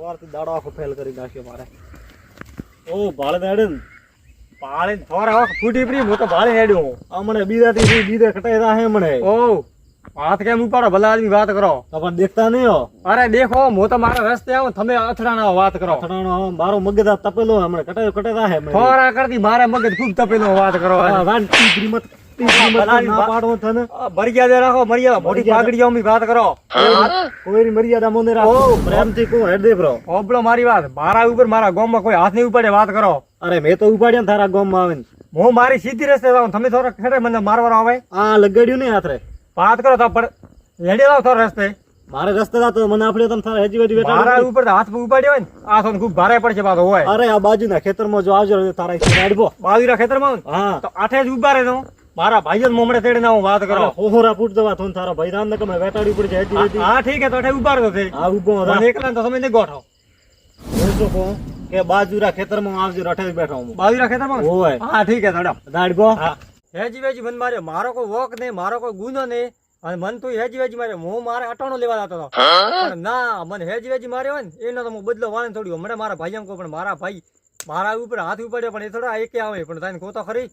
સવારથી દાડો આખો ફેલ કરી નાખ્યો મારે. ઓ ભાળે હેડન પાળે થોરા આખ ફૂટી પડી હું તો ભાળે હેડ્યો હમણે બીજે કટાઈ રાહે હમણે. ઓ હાથ કેમ ઉપાડો ભલા આદમી વાત કરો પણ દેખતા નહીં હો. અરે દેખો હું તો મારા રસ્તે આવું તમે અથડાણા વાત કરો. અથડાણો મારો મગજ તપેલો હમણે કટાઈ રાહે થોરા કરતી મારે મગજ ખૂબ તપેલો વાત કરો. મારી વાત મારા ઉપર મારા ગામમાં કોઈ હાથ નહીં ઉપાડે વાત કરો. અરે મેં તો ઉપાડ્યા તારા ગામમાં આવે હું મારી સીધી રસ્તે જાઉં તમે થોડા ખેડે મને મારવાનો આવે આ લગાડ્યું નહીં હાથરે વાત કરો તો હેડી જાવ થોડા રસ્તે મારે રસ્તે તો મને આપણે તમે થારા હેજી વેજી બેઠા મારા ઉપર હાથ ઉપાડ્યો હોય ને આ તો ખૂબ ભારે પડશે પાછો હોય. અરે આ બાજુના ખેતરમાં જો આવજો તારા હેડબો બાજુના ખેતરમાં હા તો આઠે જ ઉભા રહેજો મારા ભાઈ જ મોમડે તેડે ના હું વાત કરો હોરા ફૂટ જવા થોન તારા ભાઈ રામ ને કમે વેટાડી પડી જાય હેજી હા ઠીક હે તો આઠે ઉભા રહો છે આ ઉભો મને એકલા તો તમે ને ગોઠો હું શું કહું કે બાજુના ખેતરમાં આવજો રઠે બેઠો હું બાજુના ખેતરમાં હોય હા ઠીક હે તડો દાડબો હા હેજી વેજી મન માર્યો મારો કોઈ વોક ને મારો કોઈ ગુનો ને અને મન તો હેજી વેજી માર્યો હું મારે અટાણો લેવા જતો હતો પણ ના મને હેજી વેજી માર્યો હોય ને એનો તો હું બદલો વાળે થોડી હમણાં મારા ભાઈ એમ કહું પણ મારા ભાઈ મારા ઉપર હાથ ઉપાડ્યો પણ એ થોડા એકે આવે પણ તાને કહો તો ખરી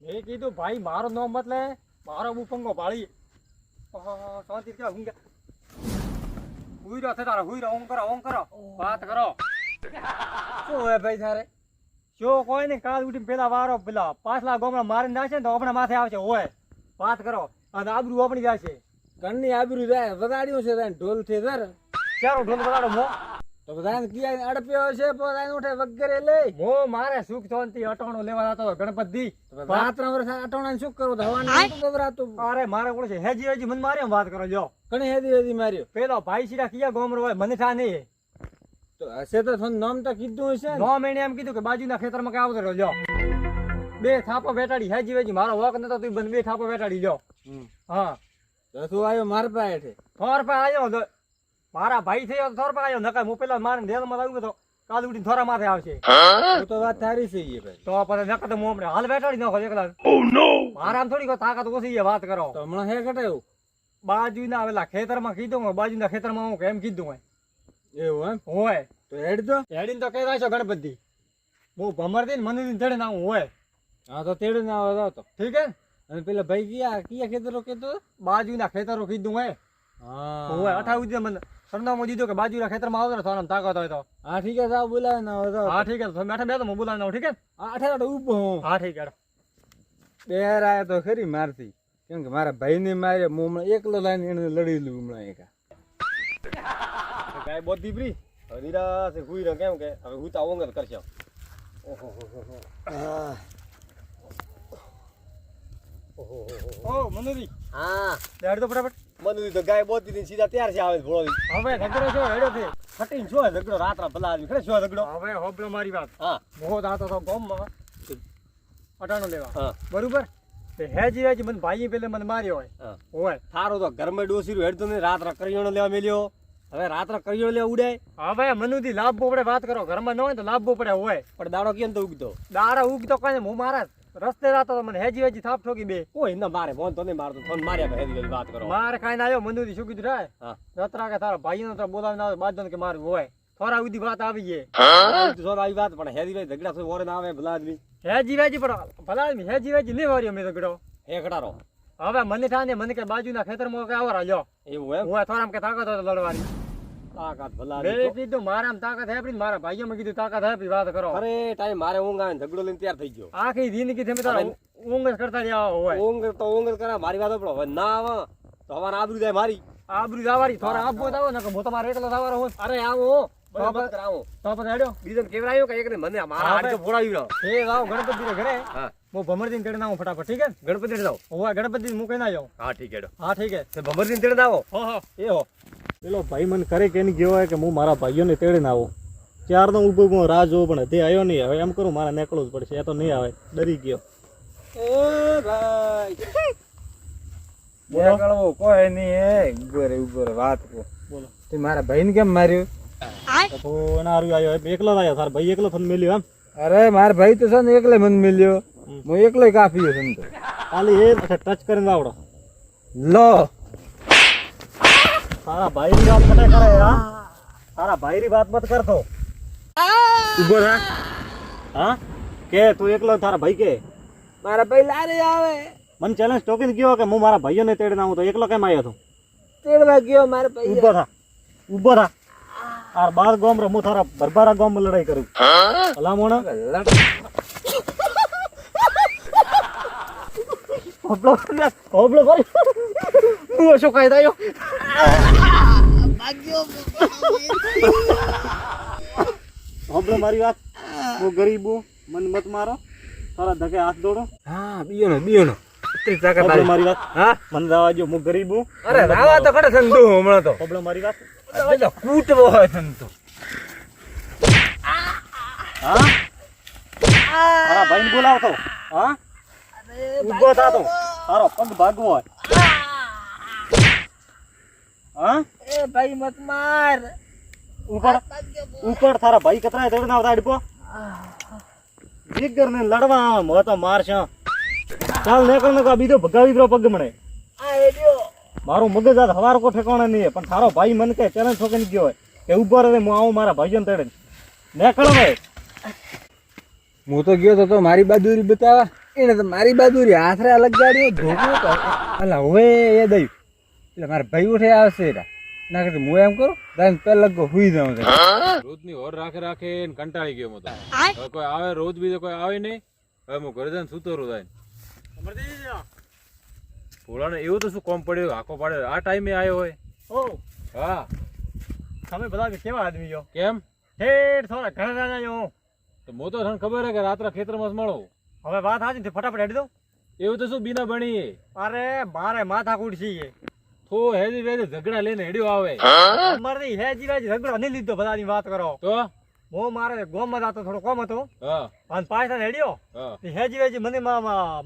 મેં કીધું ભાઈ મારો નો મત લે મારો બુપંગો ભાળી શાંતિ ક્યાં ઊંઘ્યા હુઈ રહ્યો તારા હુઈ રહ્યો ઓમ કરો વાત કરો શું હોય ભાઈ તારે જો કોઈ ને કાલ ઉઠીને પેલા વારો પેલા પાછલા ગોમડા મારી નાખે ને તો આપણા માથે આવશે હોય વાત કરો અને આબરૂ આપણી જશે ઘરની આબરૂ જાય વગાડ્યું છે ઢોલ થી સર ચારો ઢોલ વગાડો મો તો બધાને કિયા અડપ્યો છે પોતાને ઉઠે વગેરે લે મો મારે સુખ શાંતિ અટાણો લેવા જતો ગણપતિ રાત્રા વર્ષ અટાણા સુખ કરું હવાનું ગવરાતું અરે મારે કોણ છે હેજી મન માર્યો વાત કરો લ્યો કણી હેજી માર્યો પેલો ભાઈ સીડા કિયા ગોમરો હોય મને થા નહીં તો હશે તો નામ તો કીધું હશે નામ એને એમ કીધું કે બાજુના ખેતરમાં કે આવતો લ્યો બે થાપો બેટાડી હેજી મારો વોક નતો તું બન બે થાપો બેટાડી લ્યો હા તો તું આવ્યો માર પાસે છે થોર પાસે આવ્યો મારા ભાઈ થયો થોર પાસે આવ્યો નકા હું પેલા મારે દેલમાં આવ્યો તો કાલ ઉઠીને થોરા માથે આવશે તો વાત તારી છે એ ભાઈ તો પછી નકા તો હું હમણાં હાલ બેટાડી નાખો એકલા ઓ નો મારા આમ થોડી તાકાત ઓછી છે વાત કરો તો હમણાં હે કટાયું બાજુના આવેલા ખેતરમાં કીધું બાજુના ખેતરમાં હું કેમ કીધું હોય એવું એમ હોય તો હેડીને તો કઈ છો ગણપતિ બહુ ભમર દઈને મને તેડે ના હોય હા તો તેડે ના આવે તો ઠીક હે અને પેલા ભાઈ કિયા ખેતરો કેતો બાજુના ખેતરો કીધું હોય હા હોય 28 મને સરનામું દીધું કે બાજુના ખેતરમાં આવતો તો આમ તાકાત હોય તો હા ઠીક હે જાવ બોલાવે ના હોય તો હા ઠીક હે તમે બેઠા બે તો હું બોલાવી નાઉં ઠીક હે હા 18 ઉભો હું હા ઠીક હે બેર આયા તો ખરી મારતી કેમ કે મારા ભાઈ ને માર્યો હું હમણાં એકલો લાઈને એને લડી લઉં હમણાં એકા ગાય બોધી પ્રી હરીરા છે હુઈ રહ્યો કેમ કે હવે હું તો ઓંગર કરશે ઓહો ઓ મનુરી હા લેડ તો ફટાફટ મનુરી તો ગાય બોધી ની સીધા તૈયાર છે આવે ભોળો હવે ઝગડો છો હેડો છે ફટીને છો ઝગડો રાત્રા ભલા આવી ખરે છો ઝગડો હવે હોબળો મારી વાત હા મોહ દાતો તો ગોમમાં અટાણો લેવા હા બરોબર હેજી મને ભાઈ પેલે મને માર્યો હોય થારો તો ઘરમાં ડોસીરું હેડતો ને રાત્રા કરિયાણો લેવા મેલ્યો હવે રાત્રે કરિયો લે ઉડે હવે મનુથી લાભવો પડે વાત કરો ઘરમાં ન હોય તો લાભવો પડે હોય પણ દાડો કેમ તો ઉગતો દાડો ઉગતો કઈ હું મારા રસ્તે જાતો તો મને હેજી થાપ ઠોકી બે કોઈ ન મારે ફોન તો નહીં મારતો ફોન માર્યા હેજી વાત કરો મારે કાઈ ના આવ્યો મનુથી શું કીધું રે રત્રા કે તારા ભાઈ નો તો બોલાવીને આવે બાદ કે મારું હોય થોડા ઉધી વાત આવી ગઈ આવી વાત પણ હેજી ઝઘડા થયો ઓરે ના આવે ભલા આદમી હેજી પણ ભલા આદમી હેજી નહીં વાર્યો મેં ઝઘડો હે કટારો હવે મને થાને મને કે બાજુના ખેતરમાં કે આવરા લ્યો એવું એમ હું થોરામ કે તાકાત હોય લડવાની તાકાત ભલા મે કીધું મારામાં તાકાત હે પણ મારા ભાઈઓમાં કીધું તાકાત હે પણ વાત કરો અરે ટાઈમ મારે ઊંઘ આવે ઝઘડો લઈને તૈયાર થઈ ગયો આખી જિંદગી તમે તો ઊંઘ જ કરતા રહ્યા હોય ઊંઘ કરા મારી વાત પડો હવે ના આવે તો હવાના આબરૂ જાય મારી આબરૂ જાવારી થોડા આપવો આવો ને કે હું તમારે એકલો જાવારો હોય અરે આવો બરાબર કરાવો તો પછી હેડ્યો બીજન કેવરાયો કે એકને મને મારા હાથ તો ફોડાવ્યો એ આવો ગણપતિ રે ઘરે હા હું ભમરદીન તેડે નાઉં ફટાફટ ઠીક હે ગણપતિ તેડે જાવ ઓવા ગણપતિ હું કઈ ના જાઉં હા ઠીક હે હા ઠીક હે તે ભમરદીન તેડે આવો હા એ હો પેલો ભાઈ મને કરે કે એની જેવો કે હું મારા ભાઈઓને તેડે ના આવું ચારનો ઊભો રાહ જોવો પણ તે આવ્યો નહીં હવે એમ કરું મારે નીકળવું જ પડશે એ તો નહીં આવે ડરી ગયો ઓ ભાઈ બોલો કોઈ નહીં ઉભો રે વાત બોલો તે મારા ભાઈને કેમ માર્યું તો એના હારું આવ્યો એકલો જ આવ્યો તાર ભાઈ એકલો થઈને મેલ્યો એમ અરે મારા ભાઈ તો છે ને એકલે મને મિલ્યો હું એકલો કાફી છું તો ખાલી એ ટચ કરીને આવડો લો તારા ભાઈ ની વાત કટે કરે હા તારા ભાઈની વાત મત કરતો. ઉભો થા. હા કે તું એકલો તારા ભાઈ કે મારા ભાઈ લારે આવે. મને ચેલેન્જ ટોકીને ગયો કે હું મારા ભાઈઓને તેડીને આવું તો એકલો કેમ આવ્યો તું? તેડવા ગયો મારા ભાઈ. ઉભો થા. ઊભો થા. આ 12 ગામ રે હું તારા બરબારા ગામમાં લડાઈ કરું. ભલામણ હોબળો હોબળો ભાઈ હું શું કાઈ દાયો હોબળો મારી વાત. હું ગરીબ હું, મને મત મારો, તારા ધકે હાથ દોડો. હા બીયોનો એટલી તાકાત હોબળો આવી. મારી વાત. હા મને દાવા જો, હું ગરીબ હું. અરે રાવા તો ખડે સંધુ હમણાં તો હોબળો મારી વાત. જો કૂટવો હોય સંધુ. હા તારા ભાઈને બોલાવતો. હા ઊભો થાતો, તારો પગ ભાગવો હોય. હા એ ભાઈ મત માર. ઉપર તારા ભાઈ કતરાય તેડના આવતા અડપો દીકર ને લડવા આમ તો મારશે. ચાલ નેકળ ને બીજો ભગાવી દો પગ મને. આ એડ્યો મારું મગજ આજ હવાર કો ઠેકાણે નહીં, પણ તારો ભાઈ મને કે ચેલેન્જ ઠોકીને ગયો હોય કે ઉભો રહે હું આવું મારા ભાઈઓને તેડે. નેકળ ભાઈ. હું તો ગયો તો મારી બહાદુરી બતાવવા, એને તો મારી બહાદુરી હાથરે અલગ ગાડીઓ ધોકો તો અલા હવે એ દઈ એટલે મારા ભાઈ ઉઠે આવશે ના કે હું એમ કરું દાન પેલા લગો હુઈ જાઉં. રોજની ઓર રાખે ને કંટાળી ગયો હું તો. હવે કોઈ આવે રોજ બીજો કોઈ આવે નહીં. હવે હું ઘરે જઈને સૂતો રહું જાય. ભોળાને એવું તો શું કોમ પડ્યો, હાકો પાડ્યો આ ટાઈમે આવ્યો હોય. ઓ હા તમે બધા કેવા આદમી છો? કેમ? ઠેઠ થોડા ઘરે આવ્યો. તો મો તો તને ખબર હે કે રાત્રે ખેતરમાં મળો. હવે વાત હાજી છે, ફટાફટ હેડી દો. એવું તો શું બીના બની અરે મારે માથા કુડસી થો હેજી વેજી ઝઘડા લઈને હેડ્યો આવે. અમારે હેજી વેજી ઝઘડો નહીં લીધો, બધાની વાત કરો. તો હું મારે ગોમાં જતો થોડો કોમ હતો હા અને પાછા હેડ્યો. હા હેજી વેજી મને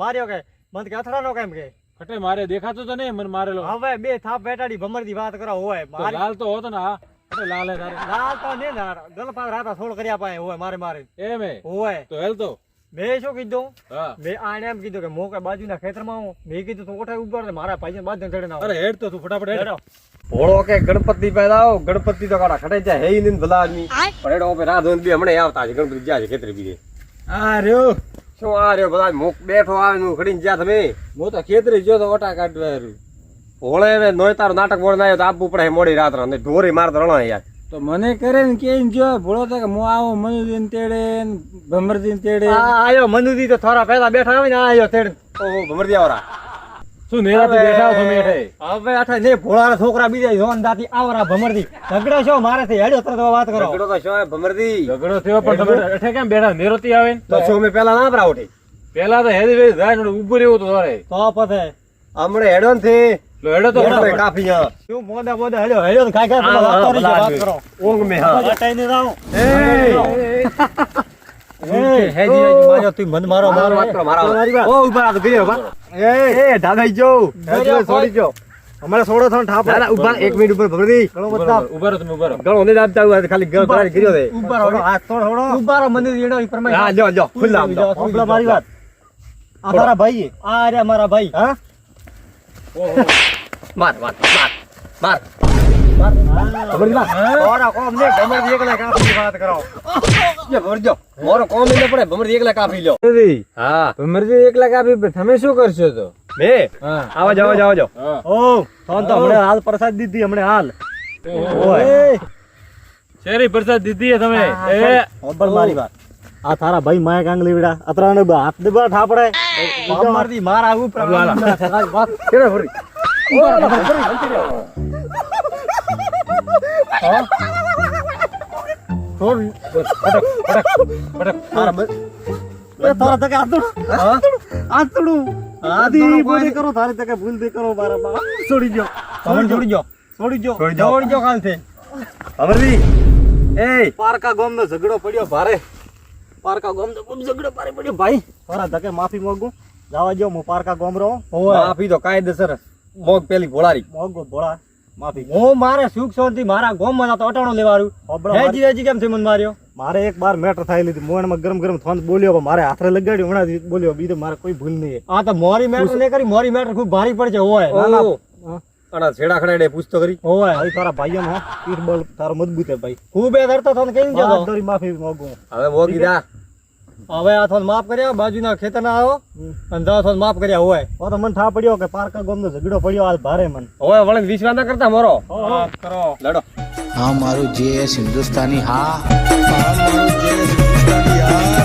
માર્યો કે મને કે અથડાનો કેમ કે ખટે મારે દેખાતો તો નહીં મને મારેલો. હવે બે થાપ બેટાડી ભમરથી વાત કરો હોય. તો લાલ તો હોતો ને. હા ખટે લાલ હે તારે. લાલ તો ને ગલપા રાતા સોળ કર્યા પાય હોય મારે મારે એમ હે હોય. તો હેલ તો. મેં શું કીધું? હા મેં આને એમ કીધું કે મોકે બાજુના ખેતરમાં આવું. મેં કીધું તું ઓઠાઈ ઉભો રહે, મારા ભાઈ બાજુ ચડે ના અરે હેડ તો તું ફટાફટ હેડ. ભોળો કે ગણપતિ પેદા આવો, ગણપતિ તો કાઢા ખટે જાય હે નહીં ભલા આદમી. પણ એડો ઓપે રાત બી હમણાં આવતા છે, ગણપતિ જ્યાં છે ખેતરે બીજે. આ રહ્યો શું આ રહ્યો બધા મોક બેઠો આવે નું ખડીને જ્યાં તમે હું તો ખેતરી જો તો ઓટા કાઢવા રહ્યું. ભોળે હવે નોય તારો નાટક મોડ ના આવ્યો તો આપવું પડે મોડી રાત ને ઢોરી મારતો રણા યાર. તો મને કરે ને કે જો ભોળો તો કે હું આવું મનુદીન તેડે ને ભમરદીન તેડે. આયો મનુજી તો થોડા પહેલા બેઠા હોય ને આયો તેડ. ઓહો ભમરદી આવરા શું નેરાથી બેઠા છો તમે હેઠે? હવે અઠા ને ભોળાના છોકરા બીજા જોન દાતી આવરા ભમરદી ઝઘડો છો મારાથી હેડ્યો તરત વાત કરો. ઝઘડો તો શું હે ભમરદી? ઝઘડો થયો પણ તમે હેઠે કેમ બેઠા? નેરોતી આવે ને તો શું મેં પેલા ના ભરા ઉઠી પેલા તો હેદી વેદી જાય ને ઉભું રહેવું તો તારે. તો પતે હમણે હેડો ને થી લો હેડો તો હેડો ફટાફટ. કાફી યા શું મોદા મોદા હેડ્યો તો ખાઈ ખાઈ વાત કરી છે, વાત કરો. ઊંઘ મે હા હટાઈને જાઓ. એ હેજી હેજી માર્યો તું મને મારો મારો વાત કરો મારા ઓ ઉભા આ તો ગયો બા. એ દાદાઈ જો હેજી છોડી જો. અમારે છોડો થોડો ઠાપ. દાદા ઉભા 1 મિનિટ ઉપર ભમરદી ઘણો ઉભા બધા રહો, ઉભા રહો તમે ઉભા રહો. ગણો ને દાબતા હોય ખાલી ગળ ભરાઈ ગયો દે. ઉભા રહો હાથ થોડો ઉભા રહો મને એડો ઈ પ્રમાણે. હા લ્યો લ્યો ખુલ્લા આમ તો. હોબળો મારી વાત. આ મારા ભાઈ આ રે મારા ભાઈ. હા માર માર માર માર ખબર ના ઓરા કોમ ને ગમર એકલા કાપી વાત કરો. જે ભરજો મોરો કોમ એટલે પડે ભમરદી એકલા કાપી લ્યો. હા ભમરદી એકલા કાપી તમે શું કરશો તો? મે હા આવો જાવ જાવ જાવ હા ઓ તો હમણે હાલ પ્રસાદ દીધી હમણે હાલ. ઓય શેરી પ્રસાદ દીધી હે તમે. એ હોબળ મારી વાત. આ તારા ભાઈ માયા કાંગલી વિડા અતરાને હાથ દે બા ઠાપડે મારતી મારા ઉપર વાત કેરે ભરી તારા તકે આતડું આદી બોલી કરો તારી તકે ભૂલ દે કરો મારા બાપ છોડી જો છોડી જો છોડી જો કાલ થી ભમરદી એ પારકા ગામ નો ઝઘડો પડ્યો ભારે. પારકા ગામ નો ખૂબ ઝઘડો ભારે પડ્યો ભાઈ. તારા ધકે માફી માંગુ. જવા જો હું પારકા ગામ રહો. માફી તો કાયદેસર મોગ પેલી ભોળારી મોગો ભોળા માફી. હું મારે સુખ શાંતિ મારા ગામમાં તો અટાણો લેવાનું. હેજી હેજી કેમ છે મને માર્યો? મારે એક બાર મેટર થાય લીધી મોણમાં ગરમ ગરમ થોંત બોલ્યો પણ મારે હાથરે લગાડ્યો હમણાં બોલ્યો બીજો મારે કોઈ ભૂલ નહીં. આ તો મોરી મેટર નહીં કરી મોરી મેટર ખૂબ ભારી પડશે હોય. અને છેડા ખડાડે પૂછતો કરી ઓય હવે તારા ભાઈઓ હો પીઠબળ તારો મજબૂત હે ભાઈ ખૂબ એ ધરતો તને કેમ જતો તારી માફી માંગુ હવે મોગી દા હવે આ થોન માફ કર્યા બાજુના ખેતરના આવો અને દા થોન માફ કર્યા હોય તો મને થા પડ્યો કે પારકા ગામનો ઝઘડો પડ્યો હાલ ભારે મન હવે વળે વિશ્વાસ ના કરતા મારો કરો લડો હા મારું જેએસ હિન્દુસ્તાની હા મારું જે હિન્દુસ્તાની આ